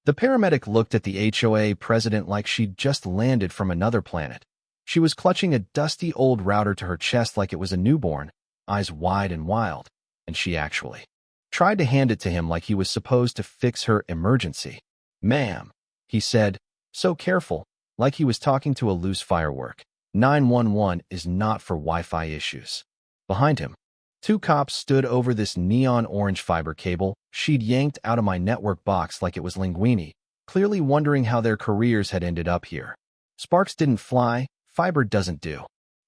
The paramedic looked at the HOA president like she'd just landed from another planet. She was clutching a dusty old router to her chest like it was a newborn, eyes wide and wild, and she actually tried to hand it to him like he was supposed to fix her emergency. "Ma'am," he said, so careful, like he was talking to a loose firework. 911 is not for Wi-Fi issues. Behind him, two cops stood over this neon orange fiber cable she'd yanked out of my network box like it was linguine, clearly wondering how their careers had ended up here. Sparks didn't fly, fiber doesn't do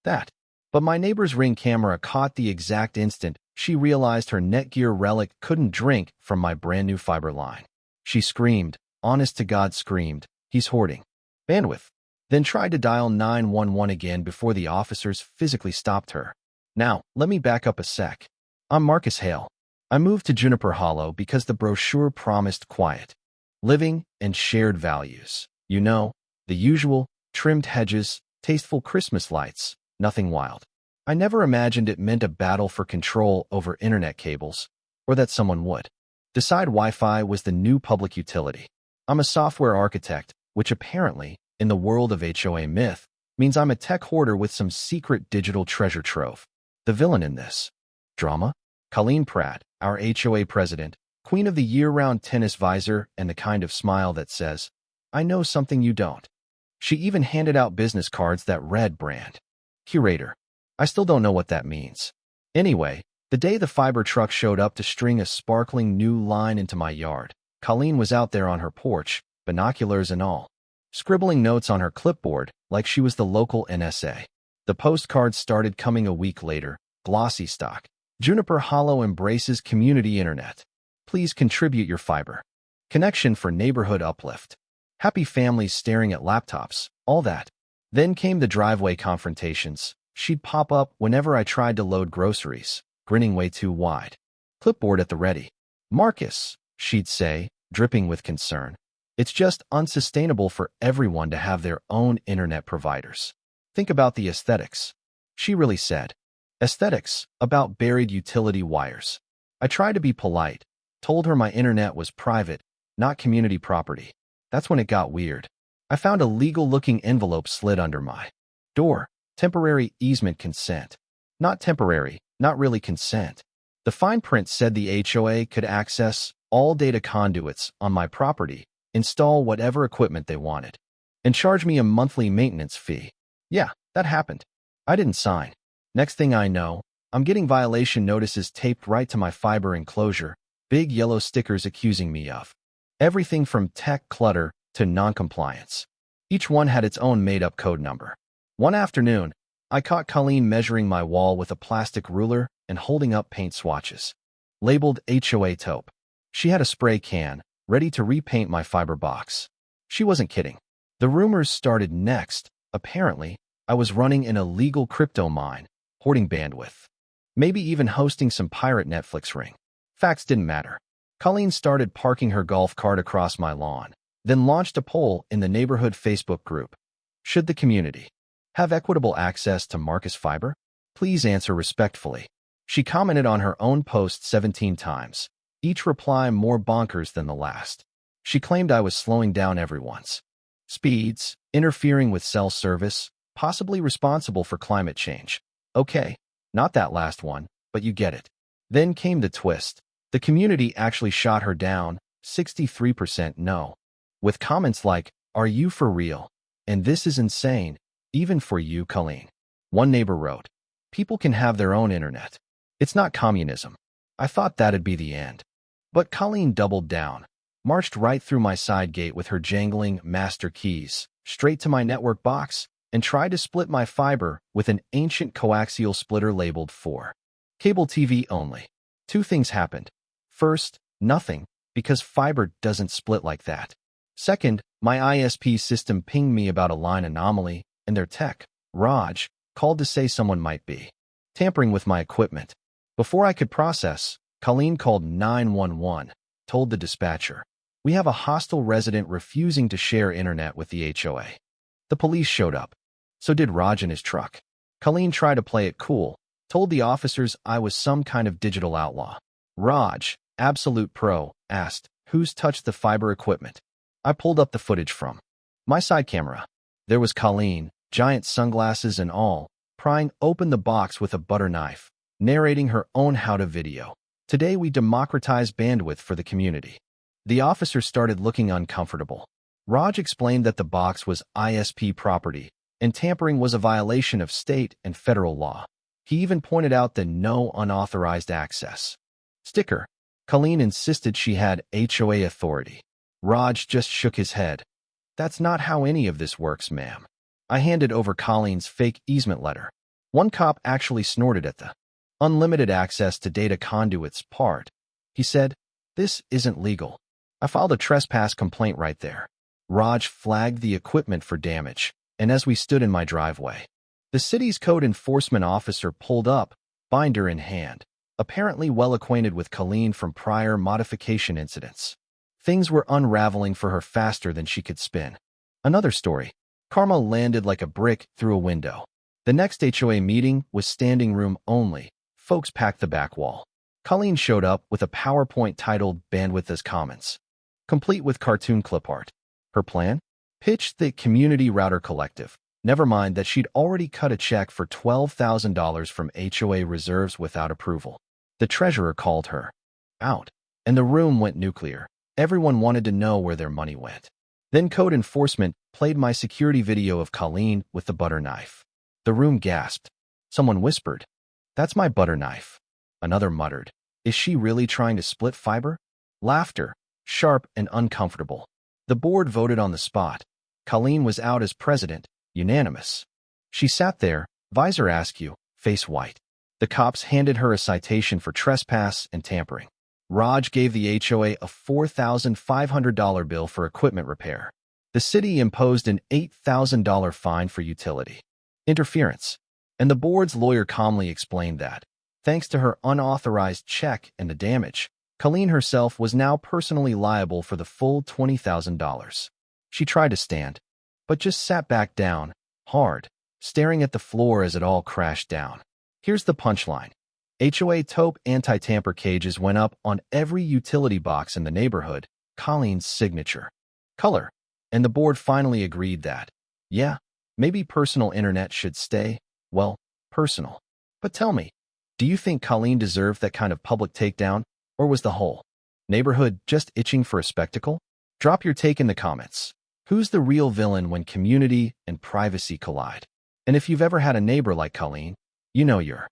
that. But my neighbor's Ring camera caught the exact instant she realized her Netgear relic couldn't drink from my brand new fiber line. She screamed, honest to God screamed, "He's hoarding bandwidth," then tried to dial 911 again before the officers physically stopped her. Now, let me back up a sec. I'm Marcus Hale. I moved to Juniper Hollow because the brochure promised quiet living and shared values. You know, the usual, trimmed hedges, tasteful Christmas lights, nothing wild. I never imagined it meant a battle for control over internet cables, or that someone would decide Wi-Fi was the new public utility. I'm a software architect, which apparently, in the world of HOA myth, means I'm a tech hoarder with some secret digital treasure trove. The villain in this drama? Colleen Pratt, our HOA president, queen of the year-round tennis visor and the kind of smile that says, "I know something you don't." She even handed out business cards that read brand curator. I still don't know what that means. Anyway, the day the fiber truck showed up to string a sparkling new line into my yard, Colleen was out there on her porch, binoculars and all, scribbling notes on her clipboard like she was the local NSA. The postcards started coming a week later, glossy stock. Juniper Hollow embraces community internet. Please contribute your fiber connection for neighborhood uplift. Happy families staring at laptops, all that. Then came the driveway confrontations. She'd pop up whenever I tried to load groceries, grinning way too wide. Clipboard at the ready. "Marcus," she'd say, dripping with concern. "It's just unsustainable for everyone to have their own internet providers. Think about the aesthetics." She really said. Aesthetics, about buried utility wires. I tried to be polite, told her my internet was private, not community property. That's when it got weird. I found a legal-looking envelope slid under my door. Temporary easement consent. Not temporary, not really consent. The fine print said the HOA could access all data conduits on my property, install whatever equipment they wanted, and charge me a monthly maintenance fee. Yeah, that happened. I didn't sign. Next thing I know, I'm getting violation notices taped right to my fiber enclosure, big yellow stickers accusing me of everything from tech clutter to noncompliance. Each one had its own made-up code number. One afternoon, I caught Colleen measuring my wall with a plastic ruler and holding up paint swatches, labeled HOA taupe. She had a spray can, ready to repaint my fiber box. She wasn't kidding. The rumors started next. Apparently, I was running an illegal crypto mine, hoarding bandwidth, maybe even hosting some pirate Netflix ring. Facts didn't matter. Colleen started parking her golf cart across my lawn, then launched a poll in the neighborhood Facebook group. Should the community have equitable access to Marcus Fiber? Please answer respectfully. She commented on her own post 17 times, each reply more bonkers than the last. She claimed I was slowing down everyone's speeds, interfering with cell service, possibly responsible for climate change. Okay, not that last one, but you get it. Then came the twist. The community actually shot her down, 63% no, with comments like, "Are you for real? And this is insane, even for you, Colleen." One neighbor wrote, "People can have their own internet. It's not communism." I thought that'd be the end. But Colleen doubled down, marched right through my side gate with her jangling master keys, straight to my network box, and tried to split my fiber with an ancient coaxial splitter labeled for cable TV only. Two things happened. First, nothing, because fiber doesn't split like that. Second, my ISP system pinged me about a line anomaly, and their tech, Raj, called to say someone might be tampering with my equipment. Before I could process, Colleen called 911, told the dispatcher, "We have a hostile resident refusing to share internet with the HOA." The police showed up. So did Raj in his truck. Colleen tried to play it cool, told the officers I was some kind of digital outlaw. Raj, absolute pro, asked, "Who's touched the fiber equipment?" I pulled up the footage from my side camera. There was Colleen, giant sunglasses and all, prying open the box with a butter knife, narrating her own how-to video. Today we democratize bandwidth for the community. The officer started looking uncomfortable. Raj explained that the box was ISP property, and tampering was a violation of state and federal law. He even pointed out the no unauthorized access sticker. Colleen insisted she had HOA authority. Raj just shook his head. That's not how any of this works, ma'am. I handed over Colleen's fake easement letter. One cop actually snorted at the unlimited access to data conduits part. He said, "This isn't legal." I filed a trespass complaint right there. Raj flagged the equipment for damage, and as we stood in my driveway, the city's code enforcement officer pulled up, binder in hand, apparently well acquainted with Colleen from prior modification incidents. Things were unraveling for her faster than she could spin. Another story. Karma landed like a brick through a window. The next HOA meeting was standing room only. Folks packed the back wall. Colleen showed up with a PowerPoint titled Bandwidth as Commons, complete with cartoon clip art. Her plan? Pitched the Community Router Collective. Never mind that she'd already cut a check for $12,000 from HOA reserves without approval. The treasurer called her out, and the room went nuclear. Everyone wanted to know where their money went. Then code enforcement played my security video of Colleen with the butter knife. The room gasped. Someone whispered, "That's my butter knife." Another muttered, "Is she really trying to split fiber?" Laughter, sharp and uncomfortable. The board voted on the spot. Colleen was out as president, unanimous. She sat there, visor askew, face white. The cops handed her a citation for trespass and tampering. Raj gave the HOA a $4,500 bill for equipment repair. The city imposed an $8,000 fine for utility interference, and the board's lawyer calmly explained that, thanks to her unauthorized check and the damage, Colleen herself was now personally liable for the full $20,000. She tried to stand, but just sat back down, hard, staring at the floor as it all crashed down. Here's the punchline. HOA taupe anti-tamper cages went up on every utility box in the neighborhood, Colleen's signature. Color. And the board finally agreed that, yeah, maybe personal internet should stay, well, personal. But tell me, do you think Colleen deserved that kind of public takedown, or was the whole neighborhood just itching for a spectacle? Drop your take in the comments. Who's the real villain when community and privacy collide? And if you've ever had a neighbor like Colleen, you know you're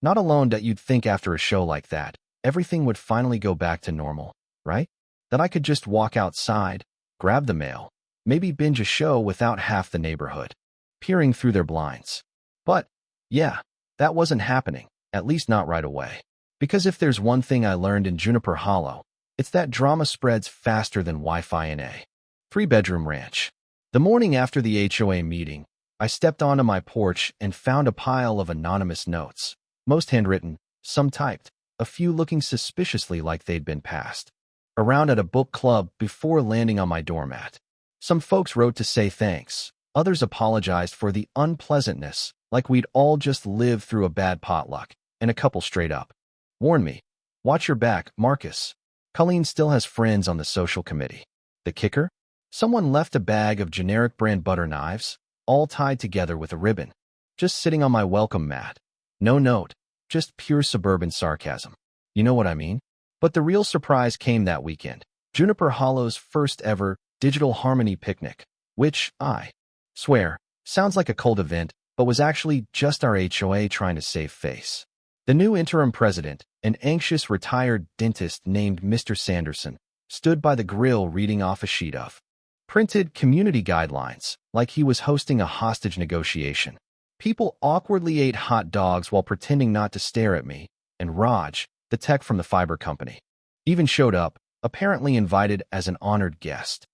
not alone. That you'd think after a show like that, everything would finally go back to normal, right? That I could just walk outside, grab the mail, maybe binge a show without half the neighborhood peering through their blinds. But, yeah, that wasn't happening, at least not right away. Because if there's one thing I learned in Juniper Hollow, it's that drama spreads faster than Wi-Fi in a three-bedroom ranch. The morning after the HOA meeting, I stepped onto my porch and found a pile of anonymous notes. Most handwritten, some typed, a few looking suspiciously like they'd been passed around at a book club before landing on my doormat. Some folks wrote to say thanks. Others apologized for the unpleasantness, like we'd all just lived through a bad potluck, and a couple straight up warned me, "Watch your back, Marcus." Colleen still has friends on the social committee. The kicker? Someone left a bag of generic brand butter knives, all tied together with a ribbon, just sitting on my welcome mat. No note, just pure suburban sarcasm. You know what I mean? But the real surprise came that weekend. Juniper Hollow's first ever Digital Harmony picnic, which, I swear, sounds like a cult event, but was actually just our HOA trying to save face. The new interim president, an anxious retired dentist named Mr. Sanderson, stood by the grill reading off a sheet of printed community guidelines, like he was hosting a hostage negotiation. People awkwardly ate hot dogs while pretending not to stare at me, and Raj, the tech from the fiber company, even showed up, apparently invited as an honored guest.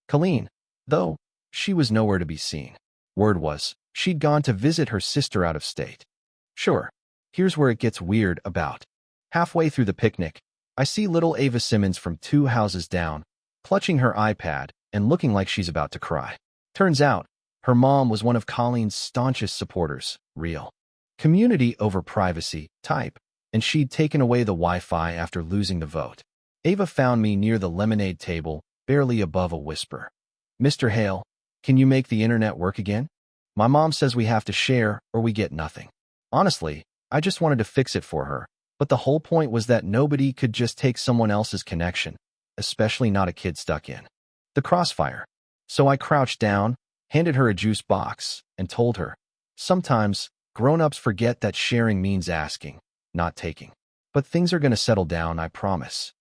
Colleen, though, she was nowhere to be seen. Word was, she'd gone to visit her sister out of state. Sure, here's where it gets weird. About halfway through the picnic, I see little Ava Simmons from 2 houses down, clutching her iPad and looking like she's about to cry. Turns out, her mom was one of Colleen's staunchest supporters, real community over privacy type, and she'd taken away the Wi-Fi after losing the vote. Ava found me near the lemonade table, barely above a whisper. "Mr. Hale, can you make the internet work again? My mom says we have to share or we get nothing." Honestly, I just wanted to fix it for her, but the whole point was that nobody could just take someone else's connection, especially not a kid stuck in the crossfire. So I crouched down, handed her a juice box, and told her, "Sometimes, grown-ups forget that sharing means asking, not taking. But things are going to settle down, I promise."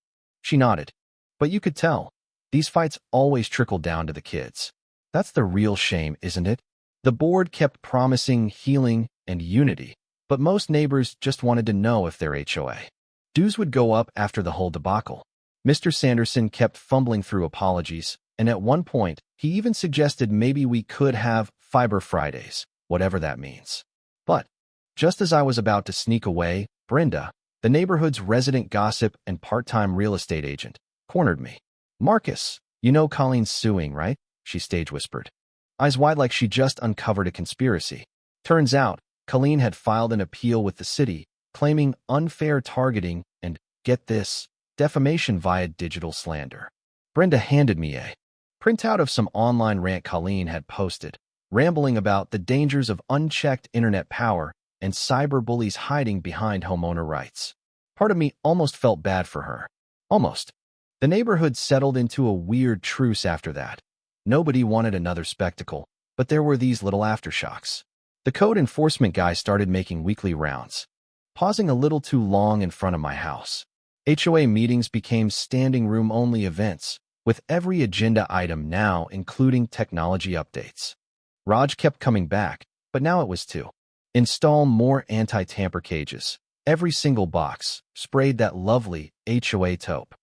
She nodded. But you could tell, these fights always trickle down to the kids. That's the real shame, isn't it? The board kept promising healing and unity, but most neighbors just wanted to know if their HOA dues would go up after the whole debacle. Mr. Sanderson kept fumbling through apologies, and at one point, he even suggested maybe we could have Fiber Fridays, whatever that means. But just as I was about to sneak away, Brenda, the neighborhood's resident gossip and part-time real estate agent, cornered me. "Marcus, you know Colleen's suing, right?" she stage whispered, eyes wide like she just uncovered a conspiracy. Turns out, Colleen had filed an appeal with the city, claiming unfair targeting and, get this, defamation via digital slander. Brenda handed me a printout of some online rant Colleen had posted, rambling about the dangers of unchecked internet power and cyberbullies hiding behind homeowner rights. Part of me almost felt bad for her. Almost. The neighborhood settled into a weird truce after that. Nobody wanted another spectacle, but there were these little aftershocks. The code enforcement guy started making weekly rounds, pausing a little too long in front of my house. HOA meetings became standing room-only events, with every agenda item now including technology updates. Raj kept coming back, but now it was to install more anti-tamper cages. Every single box sprayed that lovely HOA taupe.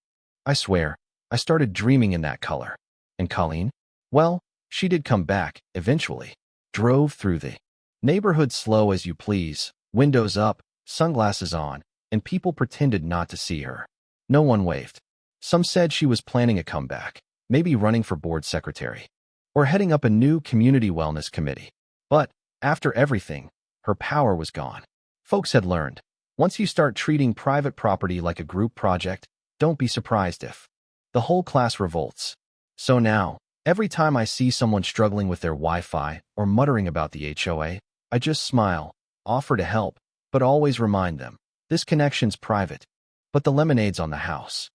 I swear, I started dreaming in that color. And Colleen? Well, she did come back, eventually. Drove through the neighborhood slow as you please, windows up, sunglasses on, and people pretended not to see her. No one waved. Some said she was planning a comeback, maybe running for board secretary, or heading up a new community wellness committee. But, after everything, her power was gone. Folks had learned, once you start treating private property like a group project, don't be surprised if the whole class revolts. So now, every time I see someone struggling with their Wi-Fi or muttering about the HOA, I just smile, offer to help, but always remind them, this connection's private, but the lemonade's on the house.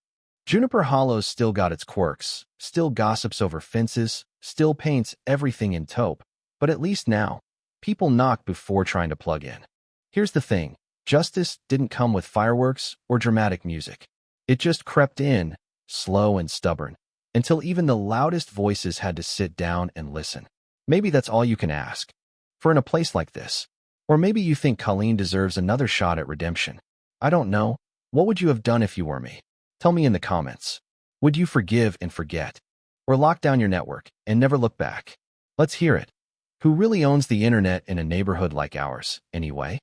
Juniper Hollow's still got its quirks, still gossips over fences, still paints everything in taupe, but at least now, people knock before trying to plug in. Here's the thing, justice didn't come with fireworks or dramatic music. It just crept in, slow and stubborn, until even the loudest voices had to sit down and listen. Maybe that's all you can ask for in a place like this. Or maybe you think Colleen deserves another shot at redemption. I don't know. What would you have done if you were me? Tell me in the comments. Would you forgive and forget? Or lock down your network and never look back? Let's hear it. Who really owns the internet in a neighborhood like ours, anyway?